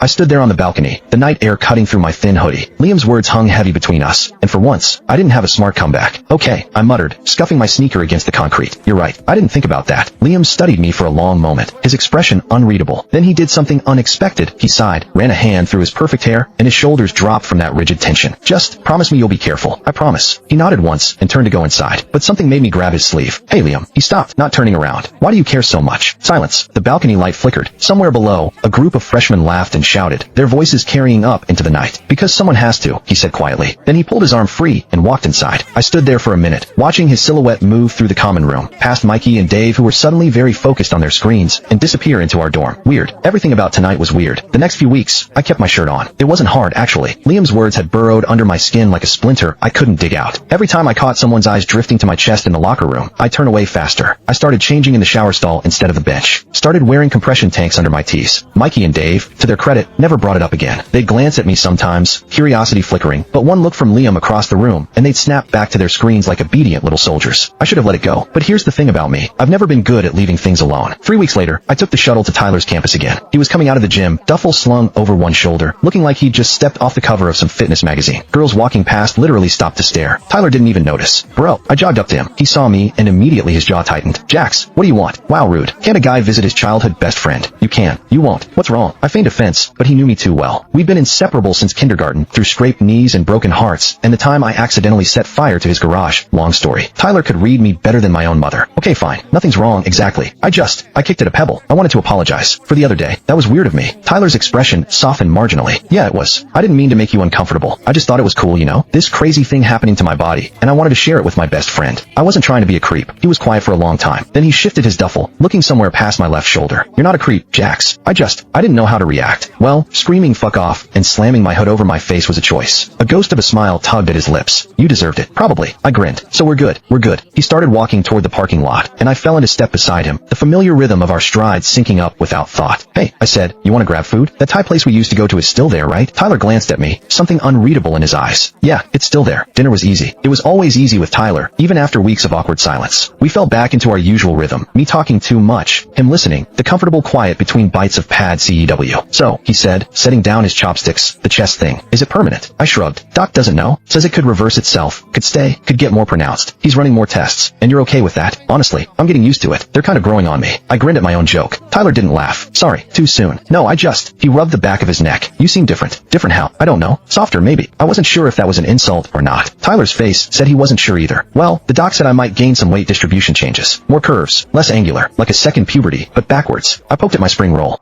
I stood there on the balcony, the night air cutting through my thin hoodie. Liam's words hung heavy between us, and for once, I didn't have a smart comeback. Okay, I muttered, scuffing my sneaker against the concrete. You're right, I didn't think about that. Liam studied me for a long moment, his expression unreadable. Then he did something unexpected. He sighed, ran a hand through his perfect hair, and his shoulders dropped from that rigid tension. Just promise me you'll be careful. I promise. He nodded once and turned to go inside, but something made me grab his sleeve. Hey Liam. He stopped, not turning around. Why do you care so much? Silence. The balcony light flickered. Somewhere below, a group of freshmen laughed and shouted, their voices carrying up into the night. Because someone has to, he said quietly. Then he pulled his arm free and walked inside. I stood there for a minute, watching his silhouette move through the common room, past Mikey and Dave who were suddenly very focused on their screens, and disappear into our dorm. Weird. Everything about tonight was weird. The next few weeks, I kept my shirt on. It wasn't hard, actually. Liam's words had burrowed under my skin like a splinter I couldn't dig out. Every time I caught someone's eyes drifting to my chest in the locker room, I'd turn away faster. I started changing in the shower stall instead of the bench. Started wearing compression tanks under my tees. Mikey and Dave, to their credit, never brought it up again. They'd glance at me sometimes, curiosity flickering, but one look from Liam across the room, and they'd snap back to their screens like obedient little soldiers. I should have let it go. But here's the thing about me. I've never been good at leaving things alone. 3 weeks later, I took the shuttle to Tyler's campus again. He was coming out of the gym, duffel slung over one shoulder, looking like he'd just stepped off the cover of some fitness magazine. Girls walking past literally stopped to stare. Tyler didn't even notice. Bro, I jogged up to him. He saw me, and immediately his jaw tightened. Jax, what do you want? Wow, rude. Can't a guy visit his childhood best friend? You can. You won't. What's wrong? I feigned offense, but he knew me too well. We'd been inseparable since kindergarten, through scraped knees and broken hearts, and the time I accidentally set fire to his garage. Long story. Tyler could read me better than my own mother. Okay, fine. Nothing's wrong, exactly. I kicked at a pebble. I wanted to apologize for the other day. That was weird of me. Tyler's expression softened marginally. Yeah, it was. I didn't mean to make you uncomfortable. I just thought it was cool, you know? This crazy thing happening to my body, and I wanted to share it with my best friend. I wasn't trying to be a creep. He was quiet for a long time. Then he shifted his duffel, looking somewhere past my left shoulder. You're not a creep, Jax. I didn't know how to react. Well, screaming fuck off and slamming my hood over my face was a choice. A ghost of a smile tugged at his lips. You deserved it. Probably. I grinned. So we're good. We're good. He started walking toward the parking lot, and I fell into step beside him, the familiar rhythm of our strides syncing up without thought. Hey, I said, you want to grab food? That Thai place we used to go to is still there, right? Tyler glanced at me, something unreadable in his eyes. Yeah, it's still there. Dinner was easy. It was always easy with Tyler, even after weeks of awkward silence. We fell back into our usual rhythm, me talking too much, him listening, the comfortable quiet between bites of pad CEW. So, he said, setting down his chopsticks, the chest thing. Is it permanent? I shrugged. Doc doesn't know. Says it could reverse itself, could stay, could get more pronounced. He's running more tests, and you're okay with that? Honestly, I'm getting used to it. They're kind of growing on me. I grinned at my own joke. Tyler didn't laugh. Sorry, too soon. No, he rubbed the back of his neck. You seem different. Different how? I don't know. Softer, maybe. I wasn't sure if that was an insult or not. Tyler's face said he wasn't sure either. Well, the doc said I might gain some weight distribution changes. More curves, less angular, like a second puberty, but backwards. I poked at my spring roll.